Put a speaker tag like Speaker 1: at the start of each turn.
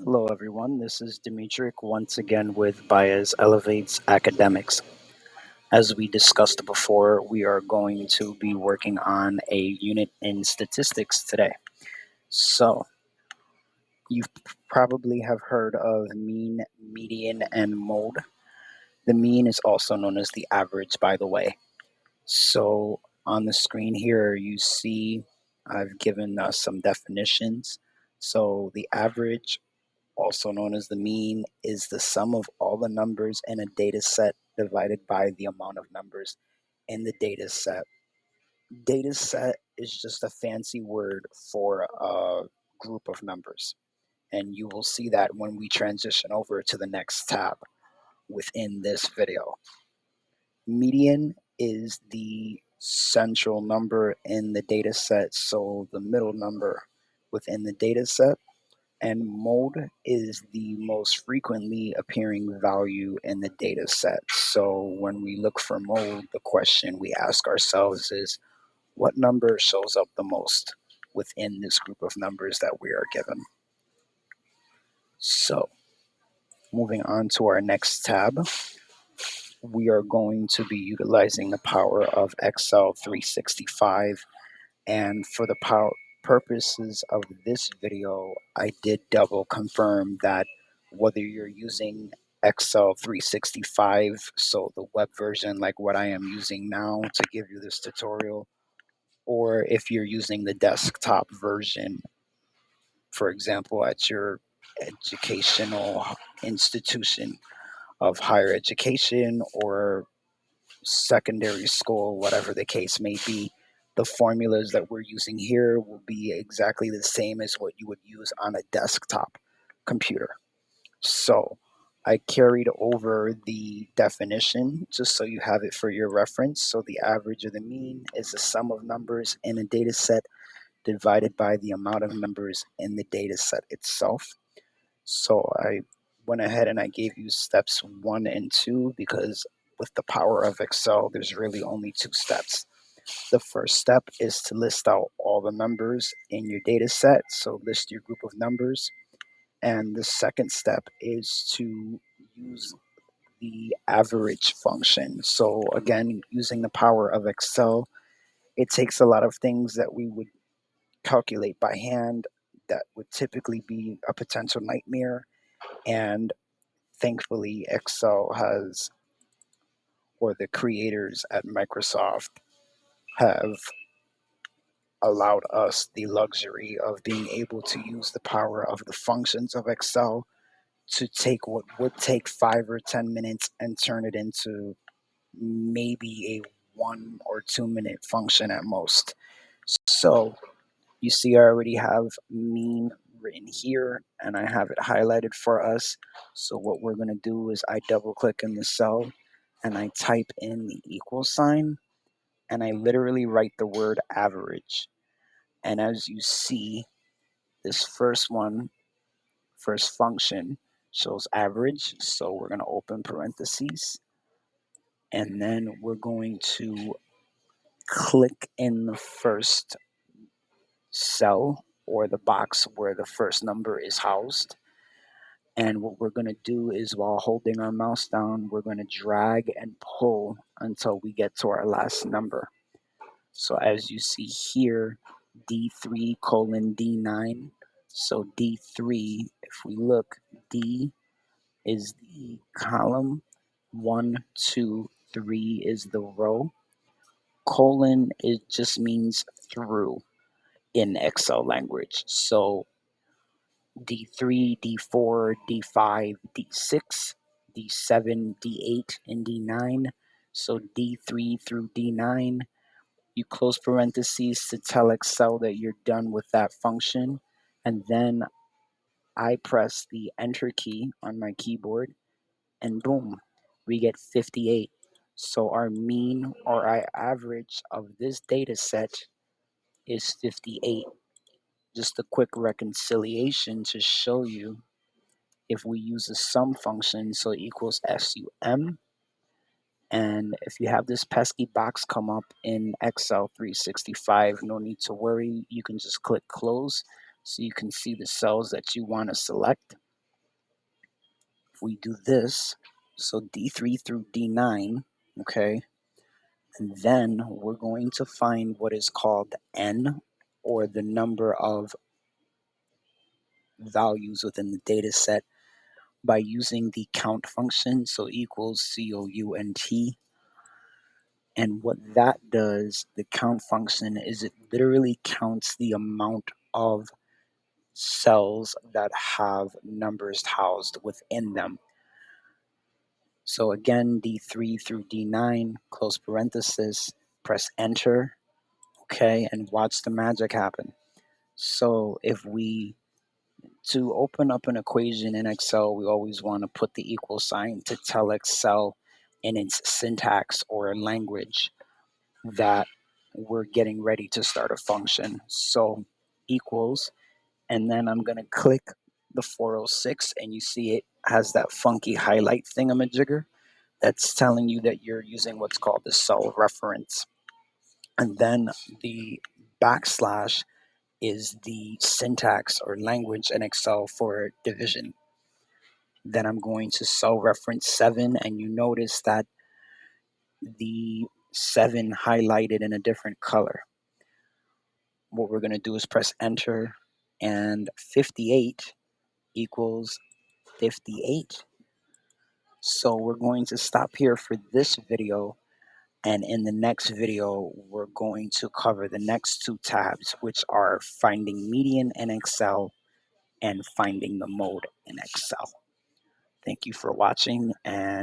Speaker 1: Hello, everyone. This is Dimitrik once again with Baez Elevates Academics. As we discussed before, we are going to be working on a unit in statistics today. So, you probably have heard of mean, median, and mode. The mean is also known as the average, by the way. So, on the screen here, you see I've given some definitions. So, the average, also known as the mean, is the sum of all the numbers in a data set divided by the amount of numbers in the data set. Data set is just a fancy word for a group of numbers. And you will see that when we transition over to the next tab within this video. Median is the central number in the data set, so the middle number within the data set. And mode is the most frequently appearing value in the data set. So when we look for mode, the question we ask ourselves is, what number shows up the most within this group of numbers that we are given? So moving on to our next tab, we are going to be utilizing the power of Excel 365. And for the purposes of this video, I did double confirm that whether you're using Excel 365, so the web version like what I am using now to give you this tutorial, or if you're using the desktop version, for example, at your educational institution of higher education or secondary school, whatever the case may be, the formulas that we're using here will be exactly the same as what you would use on a desktop computer. So I carried over the definition just so you have it for your reference. So the average or the mean is the sum of numbers in a data set divided by the amount of numbers in the data set itself. So I went ahead and I gave you steps 1 and 2 because with the power of Excel, there's really only 2 steps. The first step is to list out all the numbers in your data set. So list your group of numbers. And the second step is to use the average function. So again, using the power of Excel, it takes a lot of things that we would calculate by hand that would typically be a potential nightmare. And thankfully, Excel has, or the creators at Microsoft have allowed us the luxury of being able to use the power of the functions of Excel to take what would take 5 or 10 minutes and turn it into maybe a 1 or 2 minute function at most. So you see, I already have mean written here and I have it highlighted for us. So what we're going to do is I double click in the cell and I type in the equal sign and I literally write the word average. And as you see, this first function shows average. So we're going to open parentheses and then we're going to click in the first cell or the box where the first number is housed. And what we're going to do is while holding our mouse down, we're going to drag and pull until we get to our last number. So as you see here, D3 colon D9. So D3, if we look, D is the column, 1, 2, 3 is the row. Colon, it just means through in Excel language. So D3, D4, D5, D6, D7, D8, and D9. So D3 through D9, you close parentheses to tell Excel that you're done with that function. And then I press the enter key on my keyboard and boom, we get 58. So our mean or our average of this data set is 58. Just a quick reconciliation to show you if we use the sum function, so equals SUM. And if you have this pesky box come up in Excel 365, no need to worry. You can just click close so you can see the cells that you want to select. we do this, so D3 through D9, okay, and then we're going to find what is called n, or the number of values within the data set, by using the count function, so equals count. And what that does, the count function, is it literally counts the amount of cells that have numbers housed within them. So again, D3 through D9, close parenthesis, press enter, okay, and watch the magic happen. So if we, to open up an equation in Excel, we always want to put the equal sign to tell Excel in its syntax or language that we're getting ready to start a function. So equals, and then I'm going to click the 406, and you see it has that funky highlight thingamajigger that's telling you that you're using what's called the cell reference. And then the backslash is the syntax or language in Excel for division. Then I'm going to cell reference 7, and you notice that the 7 highlighted in a different color. What we're going to do is press enter, and 58 equals 58. So we're going to stop here for this video, and in the next video we're going to cover the next two tabs, which are finding median in Excel and finding the mode in Excel. Thank you for watching, and